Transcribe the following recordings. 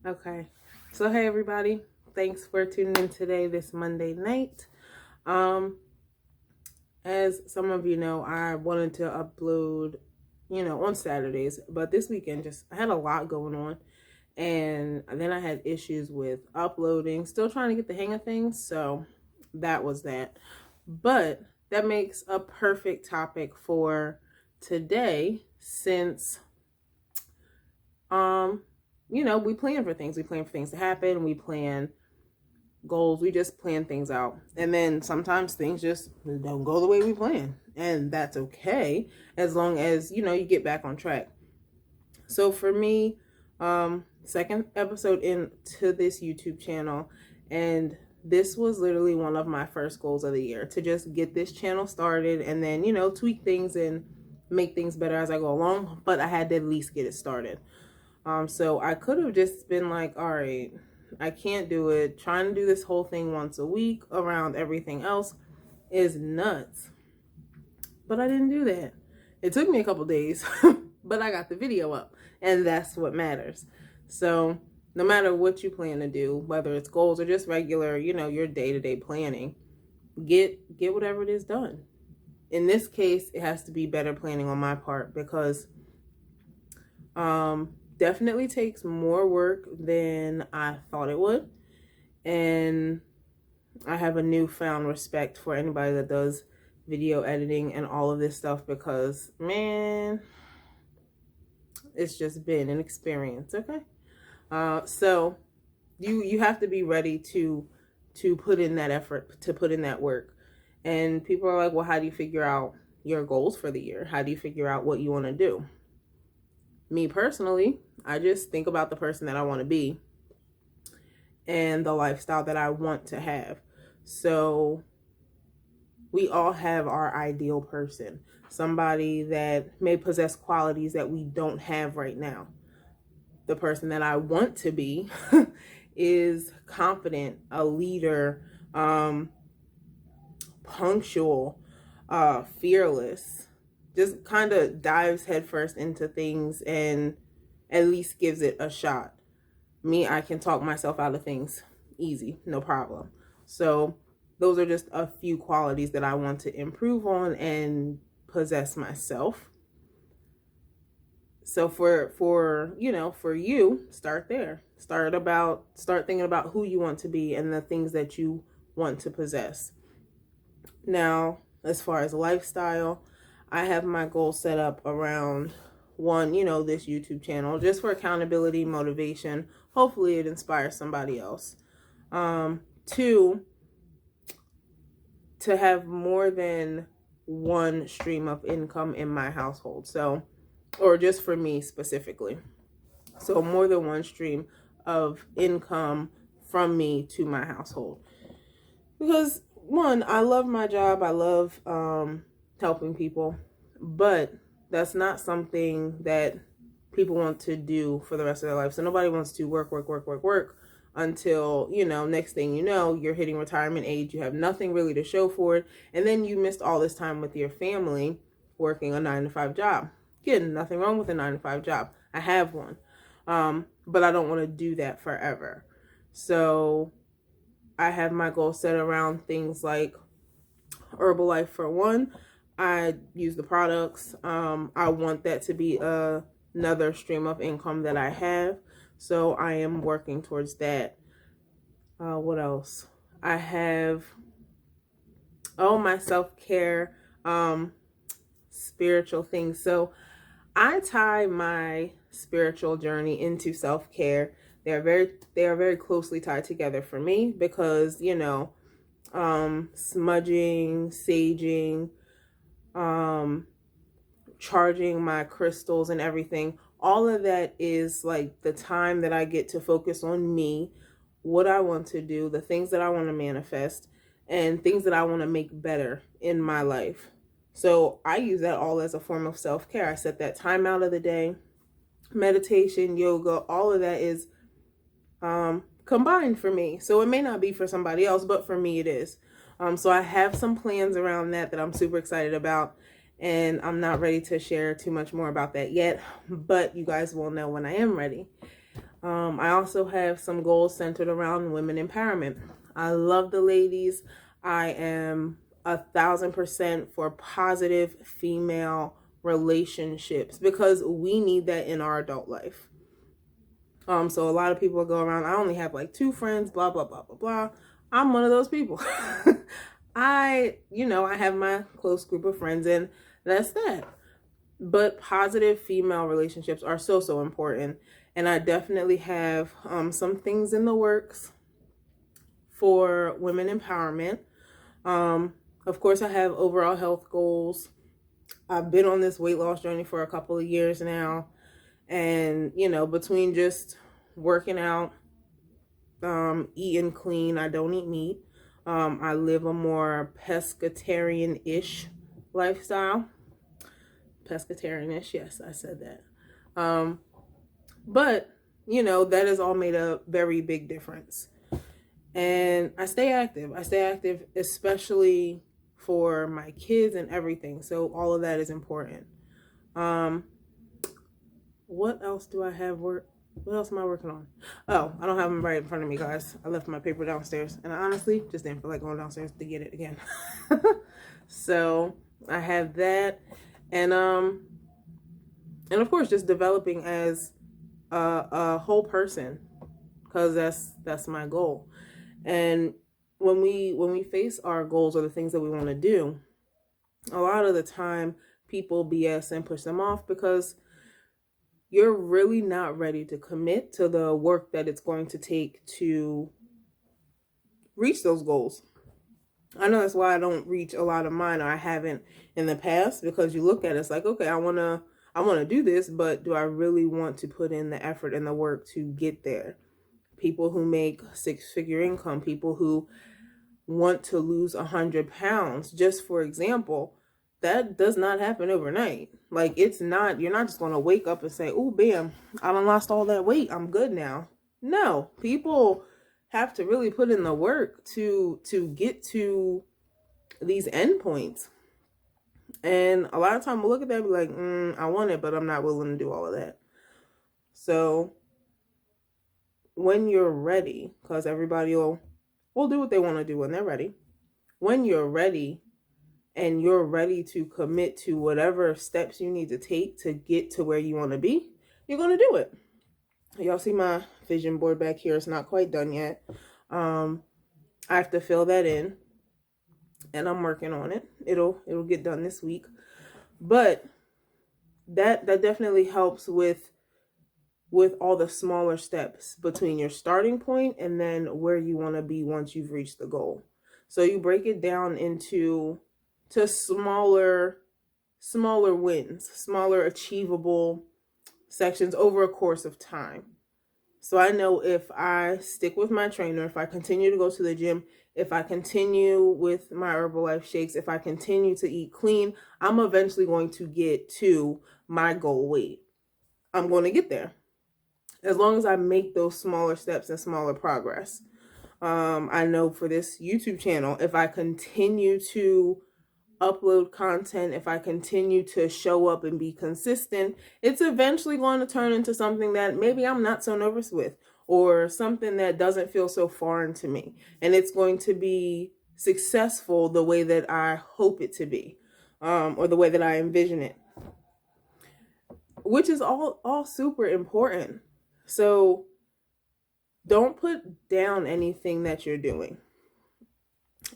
Okay. So hey everybody. Thanks for tuning in today, this Monday night. Um, as some of you know, I wanted to upload, on Saturdays, but this weekend I had a lot going on, and then I had issues with uploading, still trying to get the hang of things, so that was that. But that makes a perfect topic for today since we plan for things. We plan for things to happen. We plan goals. We just plan things out. And then sometimes things just don't go the way we plan. And that's okay as long as, you get back on track. So for me, second episode into this YouTube channel, and this was literally one of my first goals of the year, to just get this channel started and then, tweak things and make things better as I go along. But I had to at least get it started. So I could have just been like, all right, I can't do it. Trying to do this whole thing once a week around everything else is nuts. But I didn't do that. It took me a couple days, but I got the video up, and that's what matters. So no matter what you plan to do, whether it's goals or just regular, your day-to-day planning, get whatever it is done. In this case, it has to be better planning on my part, because definitely takes more work than I thought it would. And I have a newfound respect for anybody that does video editing and all of this stuff, because man, it's just been an experience. Okay. So you have to be ready to put in that effort, to put in that work. And people are like, well, how do you figure out your goals for the year? How do you figure out what you want to do? Me personally, I just think about the person that I want to be and the lifestyle that I want to have. So we all have our ideal person, somebody that may possess qualities that we don't have right now. The person that I want to be is confident, a leader, punctual, fearless, just kind of dives headfirst into things and at least gives it a shot. Me, I can talk myself out of things easy, no problem. So those are just a few qualities that I want to improve on and possess myself. So for you, start there. Start thinking about who you want to be and the things that you want to possess. Now, as far as lifestyle, I have my goal set up around one, this YouTube channel, just for accountability, motivation. Hopefully it inspires somebody else. Two, to have more than one stream of income in my household. So, or just for me specifically. So more than one stream of income from me to my household. Because one, I love my job. I love helping people, but that's not something that people want to do for the rest of their life. So nobody wants to work until, next thing you know, you're hitting retirement age. You have nothing really to show for it. And then you missed all this time with your family working a 9-to-5 job. Again, nothing wrong with a 9-to-5 job. I have one. But I don't want to do that forever. So I have my goals set around things like Herbalife. For one, I use the products. I want that to be another stream of income that I have. So I am working towards that. What else? I have, my self-care, spiritual things. So I tie my spiritual journey into self-care. They are very closely tied together for me, because, smudging, saging, charging my crystals and everything, all of that is like the time that I get to focus on me, what I want to do, the things that I want to manifest, and things that I want to make better in my life. So I use that all as a form of self-care. I set that time out of the day. Meditation, yoga, all of that is combined for me. So it may not be for somebody else, but for me it is. So I have some plans around that I'm super excited about, and I'm not ready to share too much more about that yet, but you guys will know when I am ready. I also have some goals centered around women empowerment. I love the ladies. I am 1,000% for positive female relationships because we need that in our adult life. So a lot of people go around, I only have like 2 friends, blah, blah, blah, blah, blah. I'm one of those people. I have my close group of friends and that's that. But positive female relationships are so, so important. And I definitely have some things in the works for women empowerment. Of course, I have overall health goals. I've been on this weight loss journey for a couple of years now. And, between just working out, eating clean, I don't eat meat. I live a more pescatarian-ish lifestyle. Pescatarian-ish, yes, I said that. But, that has all made a very big difference. And I stay active. I stay active, especially for my kids and everything. So all of that is important. What else do I have work? What else am I working on? Oh, I don't have them right in front of me, guys. I left my paper downstairs. And I honestly just didn't feel like going downstairs to get it again. So I have that. And of course, just developing as a whole person, because that's my goal. And when we face our goals or the things that we want to do, a lot of the time people BS and push them off because you're really not ready to commit to the work that it's going to take to reach those goals. I know that's why I don't reach a lot of mine, or I haven't in the past, because you look at it, it's like, okay, I want to do this, but do I really want to put in the effort and the work to get there? People who make 6-figure income, people who want to lose 100 pounds, just for example, that does not happen overnight. Like, it's not, you're not just going to wake up and say, oh, bam, I done lost all that weight, I'm good now. No, people have to really put in the work to get to these endpoints. And a lot of time we'll look at that and be like, I want it, but I'm not willing to do all of that. So when you're ready, because everybody will do what they want to do when they're ready. When you're ready and you're ready to commit to whatever steps you need to take to get to where you want to be, you're going to do it. Y'all see my vision board back here. It's not quite done yet. I have to fill that in, and I'm working on it. It'll get done this week. But that definitely helps with all the smaller steps between your starting point and then where you want to be once you've reached the goal. So you break it down into smaller wins, smaller achievable sections over a course of time. So I know if I stick with my trainer, if I continue to go to the gym, if I continue with my Herbalife shakes, if I continue to eat clean, I'm eventually going to get to my goal weight. I'm going to get there, as long as I make those smaller steps and smaller progress. I know for this YouTube channel, if I continue to upload content, if I continue to show up and be consistent, it's eventually going to turn into something that maybe I'm not so nervous with, or something that doesn't feel so foreign to me. And it's going to be successful the way that I hope it to be, or the way that I envision it, which is all super important. So don't put down anything that you're doing.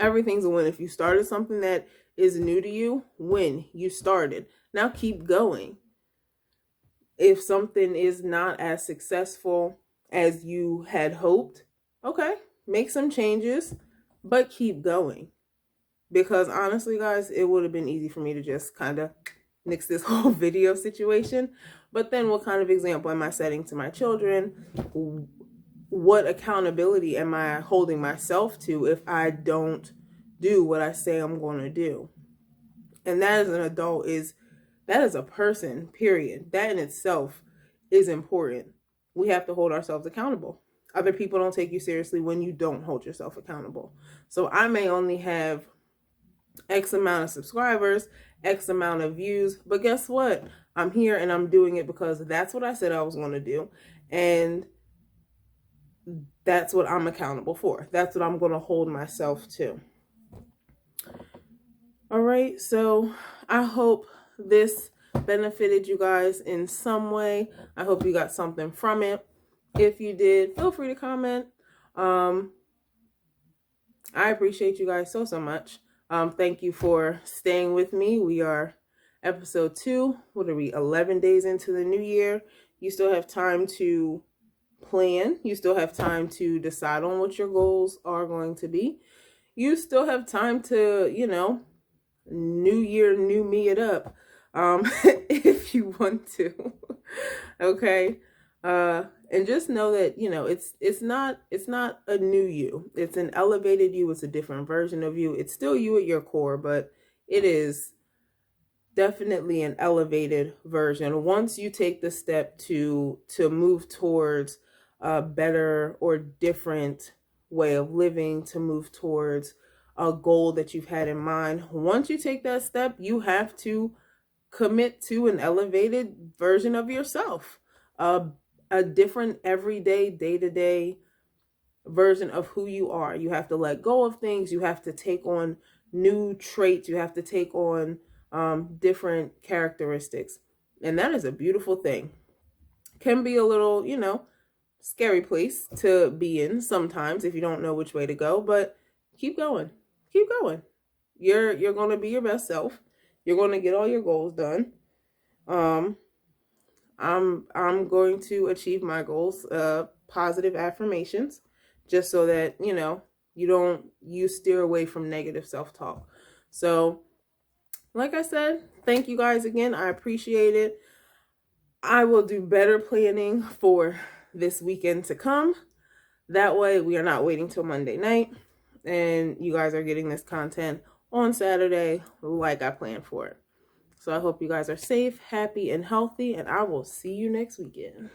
Everything's a win. If you started something that is new to you, win. You started. Now keep going. If something is not as successful as you had hoped, okay, make some changes, but keep going. Because honestly, guys, it would have been easy for me to just kind of nix this whole video situation. But then what kind of example am I setting to my children? What accountability am I holding myself to if I don't do what I say I'm going to do? And that as an adult that is a person, period. That in itself is important. We have to hold ourselves accountable. Other people don't take you seriously when you don't hold yourself accountable. So I may only have X amount of subscribers, X amount of views, but guess what? I'm here and I'm doing it because that's what I said I was going to do. And that's what I'm accountable for. That's what I'm going to hold myself to. All right, so I hope this benefited you guys in some way. I hope you got something from it. If you did, feel free to comment. I appreciate you guys so much. Thank you for staying with me. We are episode 2. What are we, 11 days into the new year? You still have time to plan. You still have time to decide on what your goals are going to be. You still have time to, new year, new me it up, if you want to. Okay. And just know that, it's not a new you. It's an elevated you. It's a different version of you. It's still you at your core, but it is definitely an elevated version. Once you take the step to move towards a better or different way of living, to move towards a goal that you've had in mind, once you take that step, you have to commit to an elevated version of yourself, a different everyday, day-to-day version of who you are. You have to let go of things. You have to take on new traits. You have to take on different characteristics. And that is a beautiful thing. Can be a little, scary place to be in sometimes if you don't know which way to go, but keep going. Keep going. You're going to be your best self. You're going to get all your goals done. I'm going to achieve my goals, positive affirmations, just so that, you steer away from negative self-talk. So, like I said, thank you guys again. I appreciate it. I will do better planning for this weekend to come. That way we are not waiting till Monday night and you guys are getting this content on Saturday like I planned for it. So I hope you guys are safe, happy, and healthy, and I will see you next weekend.